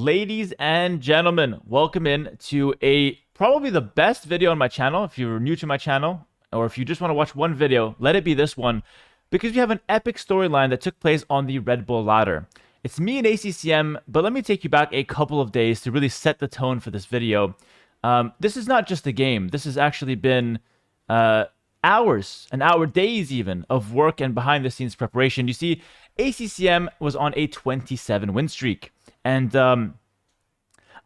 ladies and gentlemen, welcome in to probably the best video on my channel. If you're new to my channel, or if you just want to watch one video, let it be this one, because we have an epic storyline that took place on the Red Bull ladder. It's me and ACCM, but let me take you back a couple of days to really set the tone for this video. This is not just a game. This has actually been hours, days even, of work and behind-the-scenes preparation. You see, ACCM was on a 27 win streak, and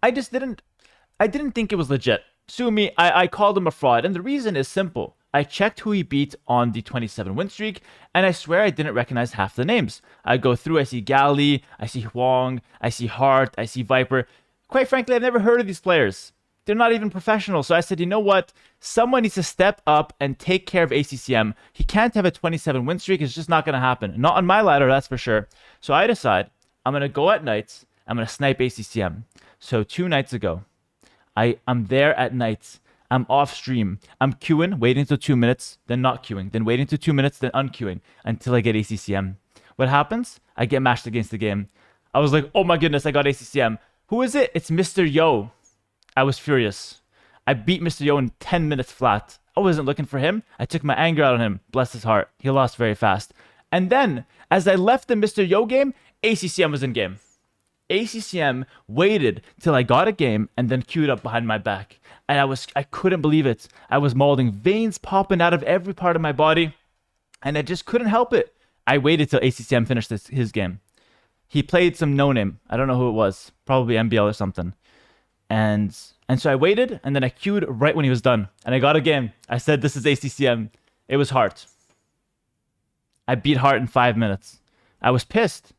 I didn't think it was legit. Sue me, I called him a fraud, and the reason is simple. I checked who he beat on the 27 win streak, and I swear I didn't recognize half the names. I go through, I see Gali, I see Huang, I see Hart, I see Viper. Quite frankly, I've never heard of these players. They're not even professional. So I said, you know what? Someone needs to step up and take care of ACCM. He can't have a 27 win streak. It's just not going to happen. Not on my ladder, that's for sure. So I decide I'm going to go at nights. I'm going to snipe ACCM. So 2 nights ago, I'm there at nights. I'm off stream. I'm queuing, waiting till 2 minutes, then not queuing, then waiting till 2 minutes, then unqueuing until I get ACCM. What happens? I get matched against the game. I was like, oh my goodness, I got ACCM. Who is it? It's Mr. Yo. I was furious. I beat Mr. Yo in 10 minutes flat. I wasn't looking for him. I took my anger out on him. Bless his heart. He lost very fast. And then, as I left the Mr. Yo game, ACCM was in game. ACCM waited till I got a game and then queued up behind my back. And I couldn't believe it. I was mauling, veins popping out of every part of my body, and I just couldn't help it. I waited till ACCM finished his game. He played some no-name. I don't know who it was. Probably MBL or something. And so I waited, and then I queued right when he was done. And I got a game. I said, this is ACCM. It was Hart. I beat Hart in 5 minutes. I was pissed.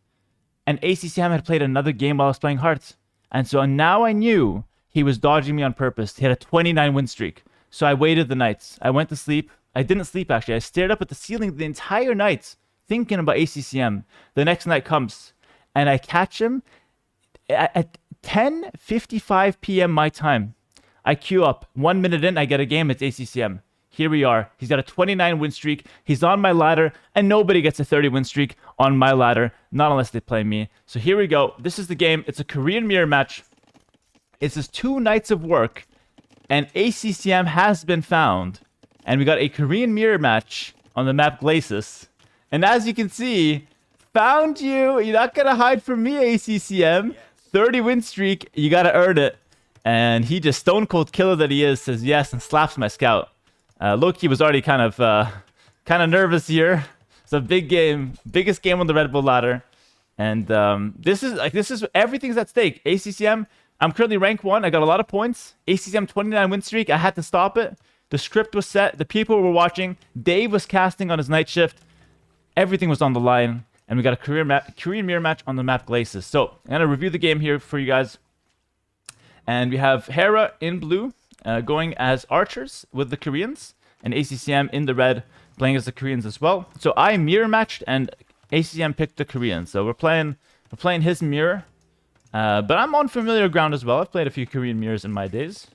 And ACCM had played another game while I was playing Hart. And so now I knew he was dodging me on purpose. He had a 29 win streak. So I waited the nights. I went to sleep. I didn't sleep, actually. I stared up at the ceiling the entire night, thinking about ACCM. The next night comes, and I catch him at 10:55 p.m. my time. I queue up. 1 minute in, I get a game. It's ACCM. Here we are. He's got a 29 win streak. He's on my ladder, and nobody gets a 30 win streak on my ladder, not unless they play me. So here we go. This is the game. It's a Korean mirror match. It's just 2 nights of work, and ACCM has been found. And we got a Korean mirror match on the map Glacis. And as you can see, found you. You're not going to hide from me, ACCM. 30 win streak. You got to earn it. And he just stone cold killer that he is says yes and slaps my scout. Loki was already kind of nervous here. It's a big game, biggest game on the Red Bull ladder. And this is everything's at stake. ACCM, I'm currently rank 1. I got a lot of points. ACCM 29 win streak. I had to stop it. The script was set. The people were watching. Dave was casting on his night shift. Everything was on the line. And we got a Korean mirror match on the map Glacis. So I'm going to review the game here for you guys. And we have Hera in blue going as archers with the Koreans. And ACCM in the red playing as the Koreans as well. So I mirror matched and ACCM picked the Koreans. So we're playing his mirror. But I'm on familiar ground as well. I've played a few Korean mirrors in my days.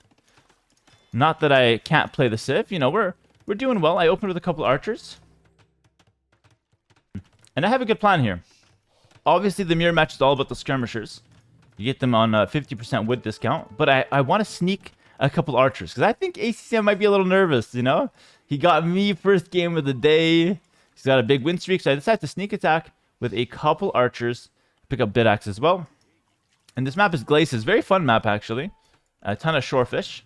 Not that I can't play the Civ. You know, we're doing well. I opened with a couple archers. And I have a good plan here. Obviously, the mirror match is all about the skirmishers. You get them on 50% wood discount. But I want to sneak a couple archers. Because I think ACCM might be a little nervous, you know? He got me first game of the day. He's got a big win streak. So I decided to sneak attack with a couple archers. Pick up Bidax as well. And this map is Glacis. Very fun map, actually. A ton of shorefish.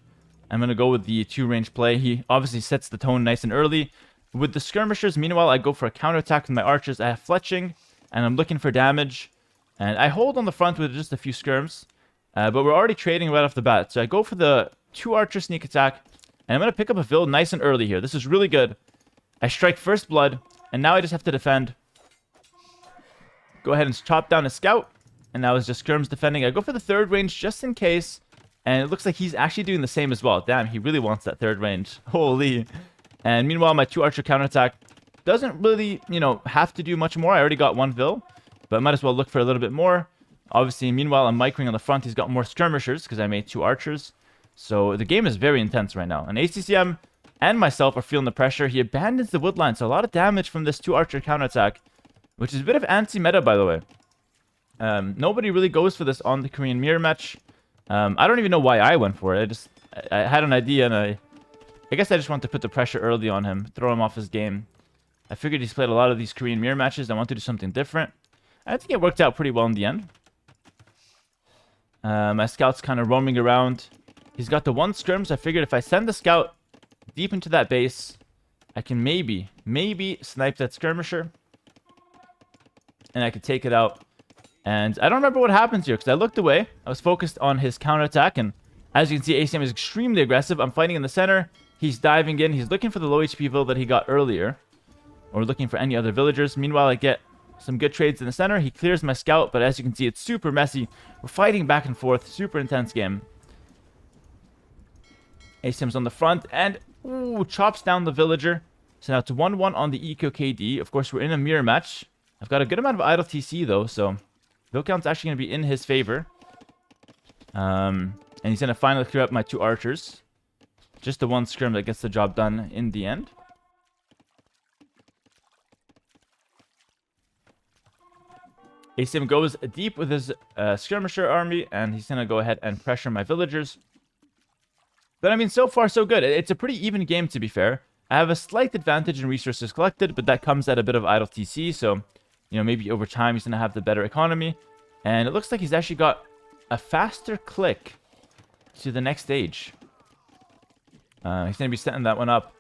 I'm going to go with the 2-range play. He obviously sets the tone nice and early. With the skirmishers, meanwhile, I go for a counterattack with my archers. I have fletching, and I'm looking for damage. And I hold on the front with just a few skirms. But we're already trading right off the bat. So I go for the 2-archer sneak attack. And I'm going to pick up a fill nice and early here. This is really good. I strike first blood. And now I just have to defend. Go ahead and chop down a scout. And that was just skirms defending. I go for the 3rd range just in case. And it looks like he's actually doing the same as well. Damn, he really wants that 3rd range. Holy. And meanwhile, my 2-archer counterattack doesn't really, you know, have to do much more. I already got 1 vill. But I might as well look for a little bit more. Obviously, meanwhile, I'm microing on the front. He's got more skirmishers because I made 2 archers. So the game is very intense right now. And ACCM and myself are feeling the pressure. He abandons the woodline. So a lot of damage from this 2-archer counterattack. Which is a bit of anti-meta, by the way. Nobody really goes for this on the Korean mirror match. I don't even know why I went for it. I had an idea, and I guess I just wanted to put the pressure early on him, throw him off his game. I figured he's played a lot of these Korean mirror matches. I wanted to do something different. I think it worked out pretty well in the end. My scout's kind of roaming around. He's got the one skirm, so I figured if I send the scout deep into that base, I can maybe snipe that skirmisher. And I could take it out. And I don't remember what happens here, because I looked away. I was focused on his counterattack, and as you can see, ACCM is extremely aggressive. I'm fighting in the center. He's diving in. He's looking for the low HP vill that he got earlier. Or looking for any other villagers. Meanwhile, I get some good trades in the center. He clears my scout, but as you can see, it's super messy. We're fighting back and forth. Super intense game. ACCM's on the front, and ooh, chops down the villager. So now it's 1-1 on the Eco KD. Of course, we're in a mirror match. I've got a good amount of idle TC, though, so vill count's actually going to be in his favor. And he's going to finally clear up my 2 archers. Just the one skirm that gets the job done in the end. ACCM goes deep with his skirmisher army, and he's going to go ahead and pressure my villagers. But I mean, so far so good. It's a pretty even game, to be fair. I have a slight advantage in resources collected, but that comes at a bit of idle TC, so, you know, maybe over time he's going to have the better economy. And it looks like he's actually got a faster click to the next stage. He's going to be setting that one up.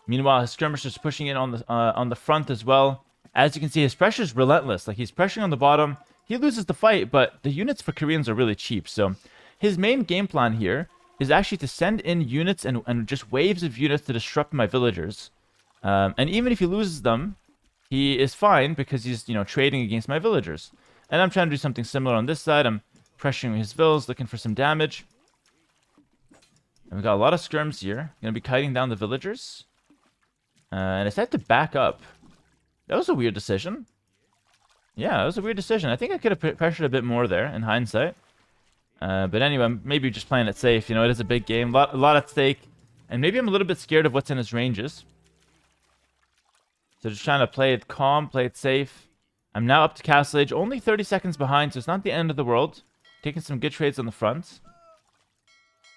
Meanwhile, his skirmisher's pushing in on the front as well. As you can see, his pressure is relentless. Like, he's pressuring on the bottom. He loses the fight, but the units for Koreans are really cheap. So his main game plan here is actually to send in units and just waves of units to disrupt my villagers. And even if he loses them, he is fine because he's, you know, trading against my villagers. And I'm trying to do something similar on this side. I'm pressuring his vills, looking for some damage. And we got a lot of skirms here. Gonna be kiting down the villagers. And I decided to back up. That was a weird decision. Yeah, it was a weird decision. I think I could have pressured a bit more there in hindsight. But anyway, I'm maybe just playing it safe. You know, it is a big game. A lot at stake. And maybe I'm a little bit scared of what's in his ranges. So just trying to play it calm, play it safe. I'm now up to Castle Age. Only 30 seconds behind, so it's not the end of the world. Taking some good trades on the front.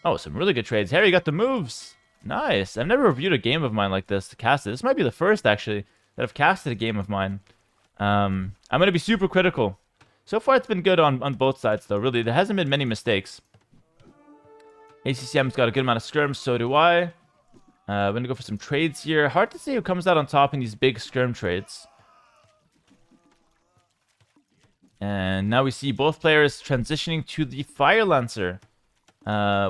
Oh, some really good trades. Harry got the moves. Nice. I've never reviewed a game of mine like this to cast it. This might be the first, actually, that I've casted a game of mine. I'm going to be super critical. So far, it's been good on both sides, though. Really, there hasn't been many mistakes. ACCM's got a good amount of skirms, so do I. I'm going to go for some trades here. Hard to say who comes out on top in these big skirm trades. And now we see both players transitioning to the Fire Lancer,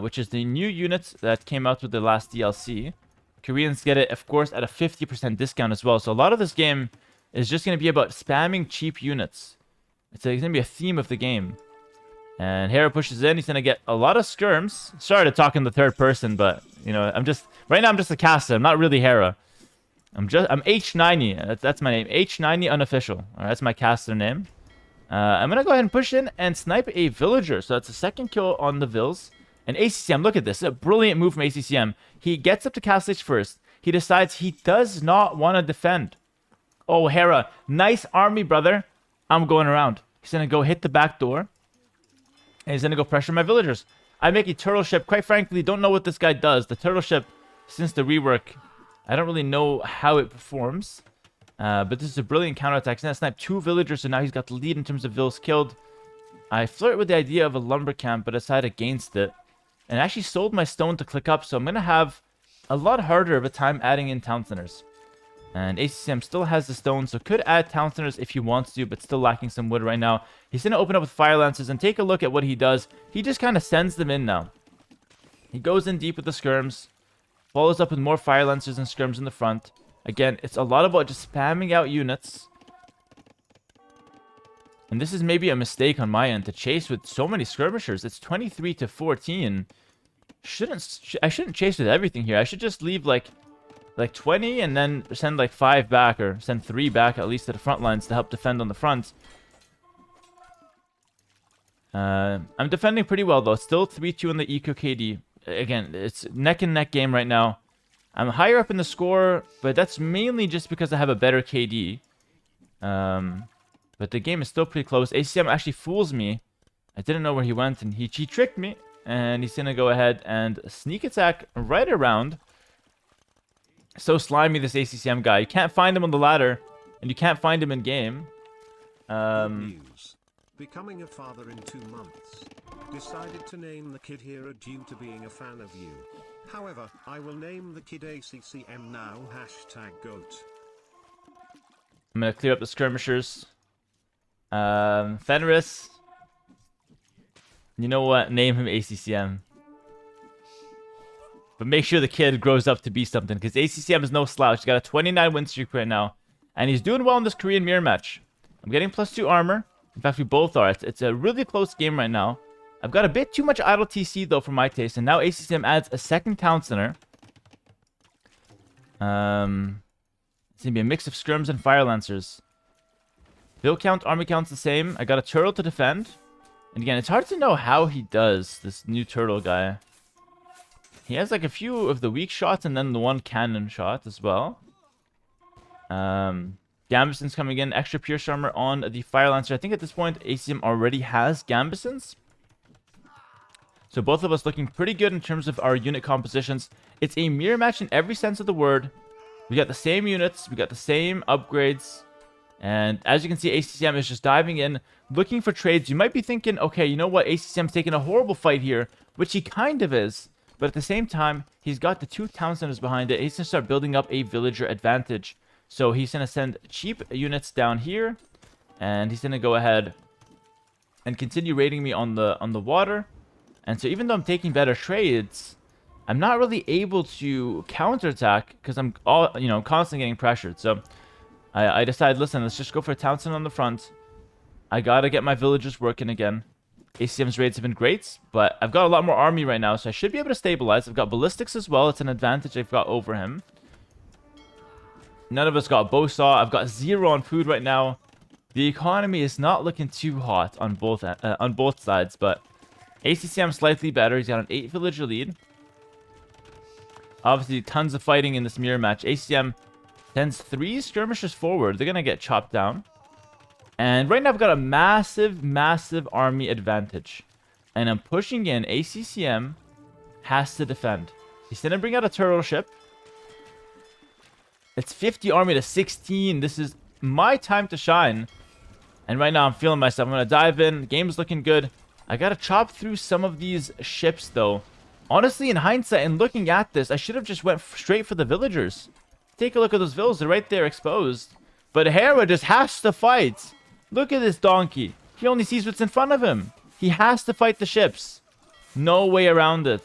which is the new unit that came out with the last DLC. Koreans get it, of course, at a 50% discount as well. So a lot of this game is just going to be about spamming cheap units. It's going to be a theme of the game. And Hera pushes in. He's going to get a lot of skirms. Sorry to talk in the third person, but, you know, right now I'm just a caster. I'm not really Hera. I'm H90. That's my name. H90 unofficial. All right, that's my caster name. I'm going to go ahead and push in and snipe a villager. So that's a second kill on the vills. And ACCM, look at this. A brilliant move from ACCM. He gets up to Castle Age first. He decides he does not want to defend. Oh, Hera. Nice army, brother. I'm going around. He's going to go hit the back door. And he's going to go pressure my villagers. I make a turtle ship. Quite frankly, don't know what this guy does. The turtle ship, since the rework, I don't really know how it performs. But this is a brilliant counterattack. He's going to snipe 2 villagers, so now he's got the lead in terms of vills killed. I flirt with the idea of a lumber camp, but decided against it. And actually sold my stone to click up, so I'm going to have a lot harder of a time adding in town centers. And ACCM still has the stone, so could add town centers if he wants to, but still lacking some wood right now. He's going to open up with Fire Lancers and take a look at what he does. He just kind of sends them in now. He goes in deep with the skirms, follows up with more Fire Lancers and skirms in the front. Again, it's a lot about just spamming out units. And this is maybe a mistake on my end to chase with so many skirmishers. It's 23 to 14. I shouldn't chase with everything here. I should just leave like 20 and then send like 5 back, or send 3 back at least to the front lines to help defend on the front. I'm defending pretty well though. Still 3-2 in the Eco KD. Again, it's neck and neck game right now. I'm higher up in the score, but that's mainly just because I have a better KD. But the game is still pretty close. ACCM actually fools me. I didn't know where he went, and he tricked me. And he's going to go ahead and sneak attack right around. So slimy, this ACCM guy. You can't find him on the ladder, and you can't find him in game. News. Becoming a father in 2 months. Decided to name the kid Hera due to being a fan of you. However, I will name the kid ACCM now. #GOAT. I'm going to clear up the skirmishers. Fenris. You know what? Name him ACCM. But make sure the kid grows up to be something, because ACCM is no slouch. He's got a 29 win streak right now. And he's doing well in this Korean mirror match. I'm getting +2 armor. In fact, we both are. It's a really close game right now. I've got a bit too much idle TC, though, for my taste. And now ACCM adds a second Town Center. It's going to be a mix of scrims and fire lancers. Bill count, army count's the same. I got a turtle to defend. And again, it's hard to know how he does, this new turtle guy. He has like a few of the weak shots and then the one cannon shot as well. Gambeson's coming in. Extra pierce armor on the fire lancer. I think at this point, ACCM already has Gambesons. So both of us looking pretty good in terms of our unit compositions. It's a mirror match in every sense of the word. We got the same units. We got the same upgrades. And as you can see, ACCM is just diving in, looking for trades. You might be thinking, okay, you know what? ACCM's taking a horrible fight here, which he kind of is. But at the same time, he's got the 2 town centers behind it. He's going to start building up a villager advantage. So he's going to send cheap units down here. And he's going to go ahead and continue raiding me on the water. And so even though I'm taking better trades, I'm not really able to counterattack because I'm constantly getting pressured. So I decided, listen, let's just go for a town center on the front. I gotta get my villagers working again. ACCM's raids have been great, but I've got a lot more army right now, so I should be able to stabilize. I've got ballistics as well. It's an advantage I've got over him. None of us got bow saw. I've got 0 on food right now. The economy is not looking too hot on both sides, but ACCM slightly better. He's got an 8 villager lead. Obviously, tons of fighting in this mirror match. ACCM sends 3 skirmishers forward. They're going to get chopped down. And right now, I've got a massive, massive army advantage. And I'm pushing in. ACCM has to defend. He's going to bring out a turtle ship. It's 50 army to 16. This is my time to shine. And right now, I'm feeling myself. I'm going to dive in. The game's looking good. I got to chop through some of these ships, though. Honestly, in hindsight and looking at this, I should have just went straight for the villagers. Take a look at those villas. They're right there exposed. But Hera just has to fight. Look at this donkey. He only sees what's in front of him. He has to fight the ships. No way around it.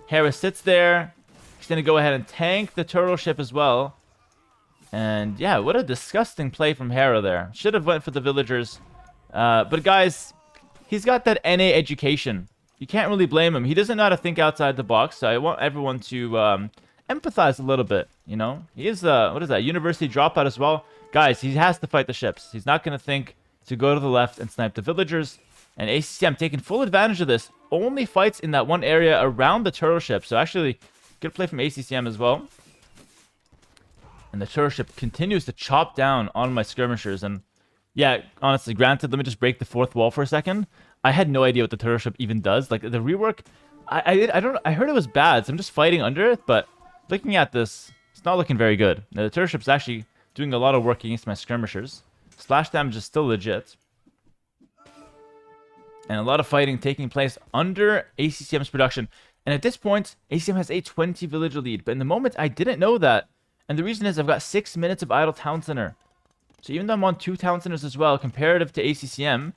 Hera sits there. He's going to go ahead and tank the turtle ship as well. And yeah, what a disgusting play from Hera there. Should have went for the villagers. But guys, he's got that NA education. You can't really blame him. He doesn't know how to think outside the box. So I want everyone to empathize a little bit. You know, he is what is that? University dropout as well. Guys, he has to fight the ships. He's not going to think to go to the left and snipe the villagers. And ACCM taking full advantage of this. Only fights in that one area around the turtle ship. So actually, good play from ACCM as well. And the turtle ship continues to chop down on my skirmishers. And yeah, honestly, granted, let me just break the 4th wall for a second. I had no idea what the turtle ship even does. Like, the rework, I heard it was bad, so I'm just fighting under it. But looking at this, it's not looking very good. Now, the turtle ship's actually doing a lot of work against my skirmishers. Slash damage is still legit. And a lot of fighting taking place under ACCM's production. And at this point, ACCM has a 20 villager lead. But in the moment, I didn't know that. And the reason is I've got 6 minutes of idle town center. So even though I'm on 2 town centers as well, comparative to ACCM,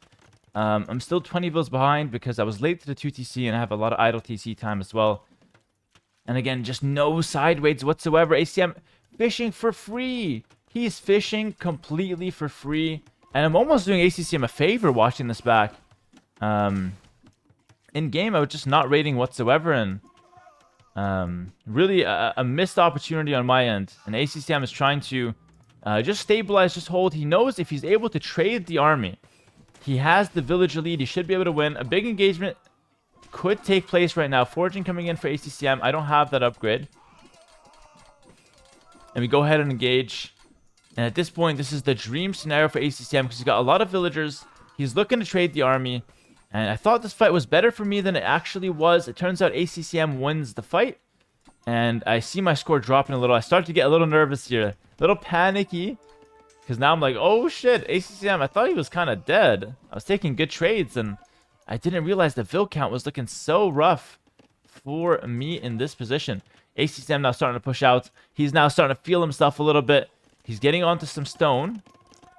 I'm still 20 vills behind because I was late to the 2 TC and I have a lot of idle TC time as well. And again, just no side raids whatsoever. ACCM fishing for free. He's fishing completely for free. And I'm almost doing ACCM a favor watching this back. In game, I was just not raiding whatsoever. And really a missed opportunity on my end. And ACCM is trying to just stabilize, just hold. He knows if he's able to trade the army, he has the villager lead. He should be able to win. A big engagement could take place right now. Foraging coming in for ACCM. I don't have that upgrade. And we go ahead and engage. And at this point, this is the dream scenario for ACCM because he's got a lot of villagers. He's looking to trade the army. And I thought this fight was better for me than it actually was. It turns out ACCM wins the fight. And I see my score dropping a little. I start to get a little nervous here. A little panicky. Because now I'm like, oh shit, ACCM, I thought he was kind of dead. I was taking good trades and I didn't realize the vill count was looking so rough for me in this position. ACCM now starting to push out. He's now starting to feel himself a little bit. He's getting onto some stone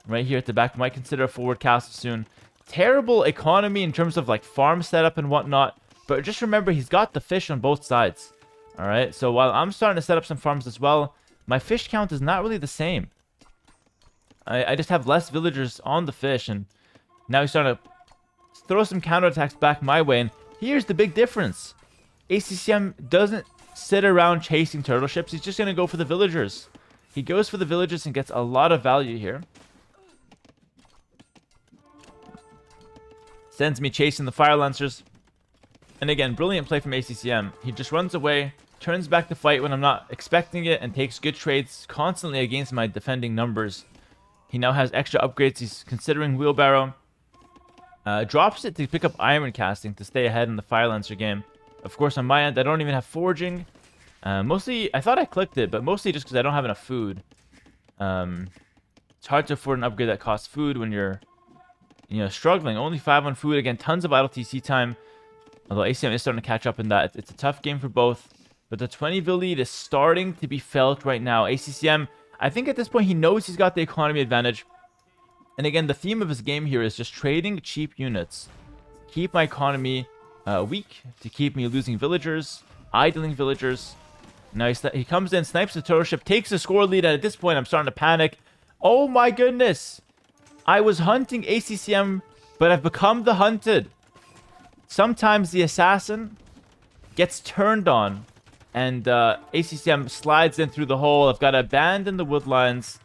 right here at the back. Might consider a forward castle soon. Terrible economy in terms of like farm setup and whatnot. But just remember, he's got the fish on both sides. All right. So while I'm starting to set up some farms as well, my fish count is not really the same. I just have less villagers on the fish. And now he's starting to throw some counterattacks back my way. And here's the big difference. ACCM doesn't sit around chasing turtle ships. He's just going to go for the villagers. He goes for the villagers and gets a lot of value here. Sends me chasing the fire lancers. And again, brilliant play from ACCM. He just runs away, turns back the fight when I'm not expecting it, and takes good trades constantly against my defending numbers. He now has extra upgrades. He's considering wheelbarrow. Drops it to pick up iron casting to stay ahead in the fire lancer game. Of course, on my end, I don't even have forging. Mostly, I thought I clicked it, but mostly just because I don't have enough food. It's hard to afford an upgrade that costs food when you're, struggling. Only 5 on food. Again, tons of idle TC time. Although ACM is starting to catch up in that. It's a tough game for both. But the 20 vill lead is starting to be felt right now. ACCM, I think at this point, he knows he's got the economy advantage. And again, the theme of his game here is just trading cheap units. Keep my economy weak to keep me losing villagers, idling villagers. Now he comes in, snipes the turtle ship, takes the score lead, and at this point I'm starting to panic. Oh my goodness! I was hunting ACCM, but I've become the hunted. Sometimes the assassin gets turned on, and ACCM slides in through the hole. I've got to abandon the woodlines.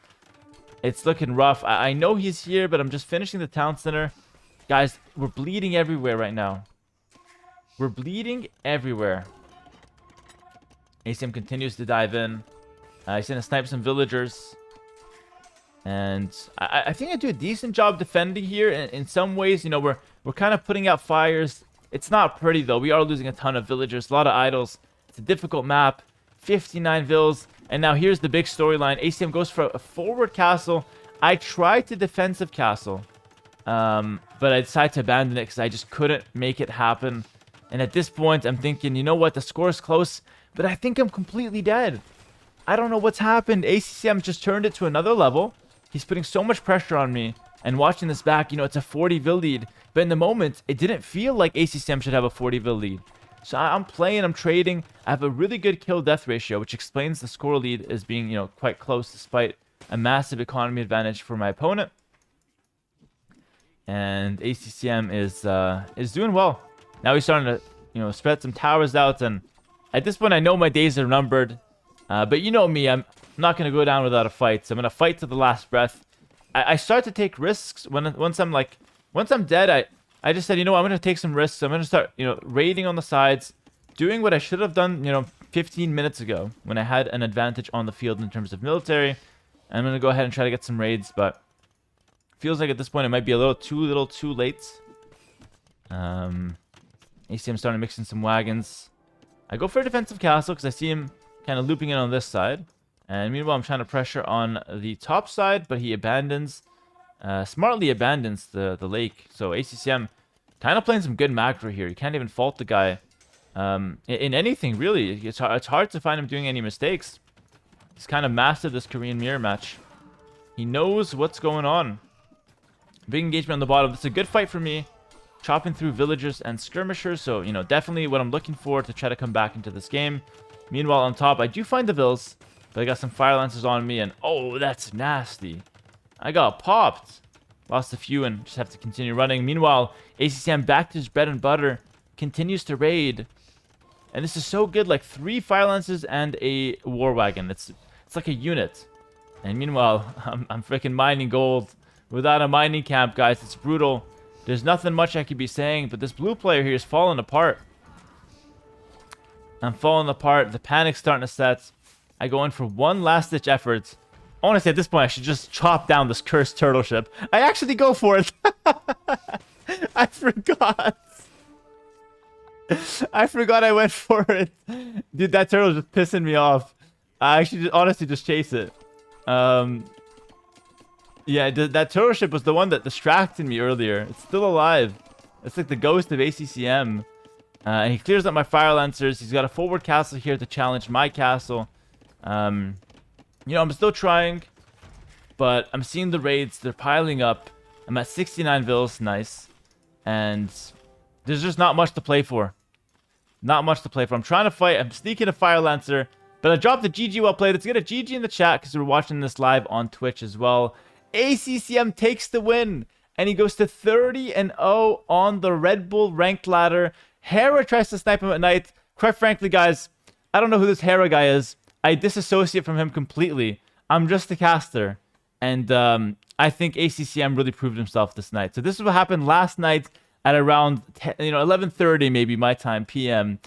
It's looking rough. I know he's here, but I'm just finishing the town center. Guys, we're bleeding everywhere right now. We're bleeding everywhere. ACM continues to dive in. He's going to snipe some villagers. And I think I do a decent job defending here. In some ways, we're kind of putting out fires. It's not pretty, though. We are losing a ton of villagers. A lot of idols. It's a difficult map. 59 vills. And now here's the big storyline. ACM goes for a forward castle. I tried to defensive castle. But I decided to abandon it because I just couldn't make it happen. And at this point, I'm thinking, you know what? The score is close. But I think I'm completely dead. I don't know what's happened. ACCM just turned it to another level. He's putting so much pressure on me. And watching this back, it's a 40 vill lead. But in the moment, it didn't feel like ACCM should have a 40 vill lead. So I'm playing, I'm trading. I have a really good kill-death ratio, which explains the score lead as being, quite close despite a massive economy advantage for my opponent. And ACCM is doing well. Now he's starting to, spread some towers out. And at this point, I know my days are numbered. But you know me, I'm not going to go down without a fight. So I'm going to fight to the last breath. I start to take risks once I'm dead. I just said, I'm going to take some risks. I'm going to start, raiding on the sides, doing what I should have done, 15 minutes ago when I had an advantage on the field in terms of military. I'm going to go ahead and try to get some raids, but feels like at this point it might be a little too late. ACM starting to mix in some wagons. I go for a defensive castle because I see him kind of looping in on this side. And meanwhile, I'm trying to pressure on the top side, but he smartly abandons the lake. So ACCM kind of playing some good macro here. You can't even fault the guy in anything, really. It's hard to find him doing any mistakes. He's kind of mastered this Korean mirror match. He knows what's going on. Big engagement on the bottom. It's a good fight for me. Chopping through villagers and skirmishers. So, definitely what I'm looking for to try to come back into this game. Meanwhile, on top, I do find the vills. But I got some fire lancers on me. And, oh, that's nasty. I got popped. Lost a few and just have to continue running. Meanwhile, ACCM back to his bread and butter. Continues to raid. And this is so good. Like 3 fire lancers and a war wagon. It's like a unit. And meanwhile, I'm freaking mining gold. Without a mining camp, guys. It's brutal. There's nothing much I could be saying. But this blue player here is falling apart. I'm falling apart. The panic's starting to set. I go in for one last-ditch effort. Honestly, at this point, I should just chop down this cursed turtle ship. I actually go for it. I forgot. I forgot I went for it. Dude, that turtle's just pissing me off. I actually honestly just chase it. Yeah, that turtle ship was the one that distracted me earlier. It's still alive. It's like the ghost of ACCM. And he clears up my fire lancers. He's got a forward castle here to challenge my castle. You know, I'm still trying, but I'm seeing the raids. They're piling up. I'm at 69 vills. Nice. And there's just not much to play for. Not much to play for. I'm trying to fight. I'm sneaking a fire lancer, but I dropped a GG well played. Let's get a GG in the chat because we're watching this live on Twitch as well. ACCM takes the win, and he goes to 30-0 on the Red Bull ranked ladder. Hera tries to snipe him at night. Quite frankly, guys, I don't know who this Hera guy is. I disassociate from him completely. I'm just a caster. And I think ACCM really proved himself this night. So this is what happened last night at around 11:30 maybe my time, PM.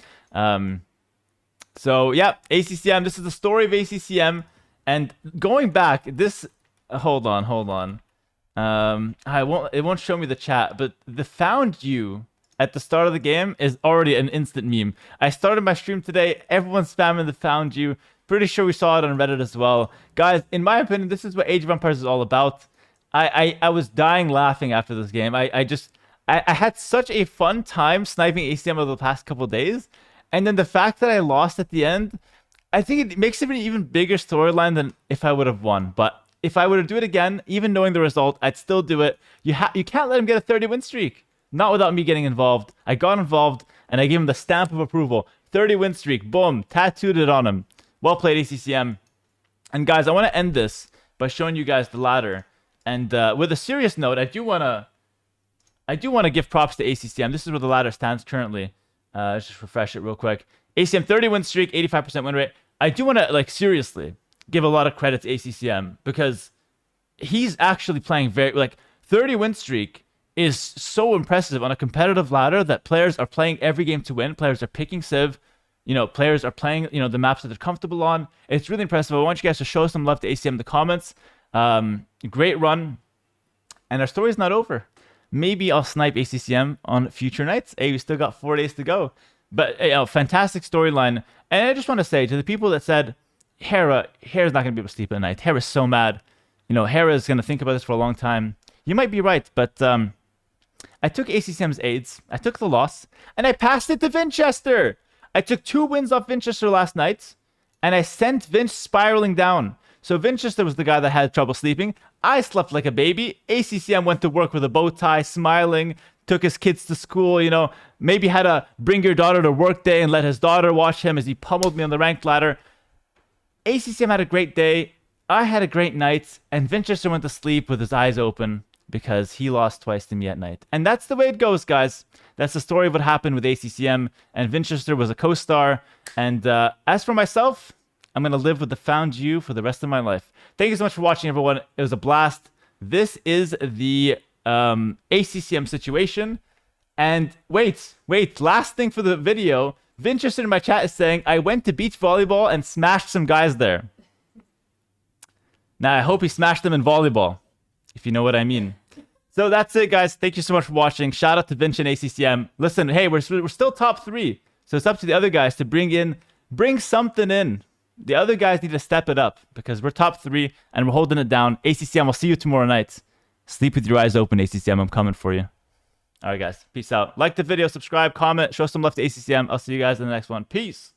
So yeah, ACCM. This is the story of ACCM. And going back, this... hold on. It won't show me the chat, but the found you at the start of the game is already an instant meme. I started my stream today. Everyone's spamming the found you. Pretty sure we saw it on Reddit as well. Guys, in my opinion, this is what Age of Empires is all about. I was dying laughing after this game. I had such a fun time sniping ACM over the past couple days. And then the fact that I lost at the end, I think it makes it an even bigger storyline than if I would have won. But if I were to do it again, even knowing the result, I'd still do it. You can't let him get a 30 win streak. Not without me getting involved. I got involved, and I gave him the stamp of approval. 30 win streak. Boom. Tattooed it on him. Well played, ACCM. And guys, I want to end this by showing you guys the ladder. And with a serious note, I do want to give props to ACCM. This is where the ladder stands currently. Let's just refresh it real quick. ACCM 30 win streak, 85% win rate. I do want to, like, seriously give a lot of credit to ACCM because he's actually playing very, like, 30 win streak is so impressive on a competitive ladder that players are playing every game to win. Players are picking Civ. You know, players are playing, you know, the maps that they're comfortable on. It's really impressive. I want you guys to show some love to ACM in the comments. Great run. And our story's not over. Maybe I'll snipe ACCM on future nights. Hey, we still got 4 days to go. But, you know, fantastic storyline. And I just want to say to the people that said, Hera's not going to be able to sleep at night. Hera's so mad. You know, Hera's going to think about this for a long time. You might be right, but I took ACCM's aids. I took the loss. And I passed it to Vinchester. I took 2 wins off Vinchester last night, and I sent Vinch spiraling down. So Vinchester was the guy that had trouble sleeping. I slept like a baby. ACCM went to work with a bow tie, smiling, took his kids to school, you know, maybe had a bring your daughter to work day and let his daughter watch him as he pummeled me on the ranked ladder. ACCM had a great day. I had a great night, and Vinchester went to sleep with his eyes open because he lost twice to me at night. And that's the way it goes, guys. That's the story of what happened with ACCM, and Vinchester was a co-star. And as for myself, I'm going to live with the found you for the rest of my life. Thank you so much for watching, everyone. It was a blast. This is the ACCM situation. And wait, last thing for the video. Vinchester in my chat is saying, I went to beach volleyball and smashed some guys there. Now, I hope he smashed them in volleyball, if you know what I mean. So that's it, guys. Thank you so much for watching. Shout out to Vinch and ACCM. Listen, hey, we're still top 3. So it's up to the other guys to bring something in. The other guys need to step it up because we're top 3 and we're holding it down. ACCM, I'll see you tomorrow night. Sleep with your eyes open, ACCM. I'm coming for you. All right, guys. Peace out. Like the video, subscribe, comment, show some love to ACCM. I'll see you guys in the next one. Peace.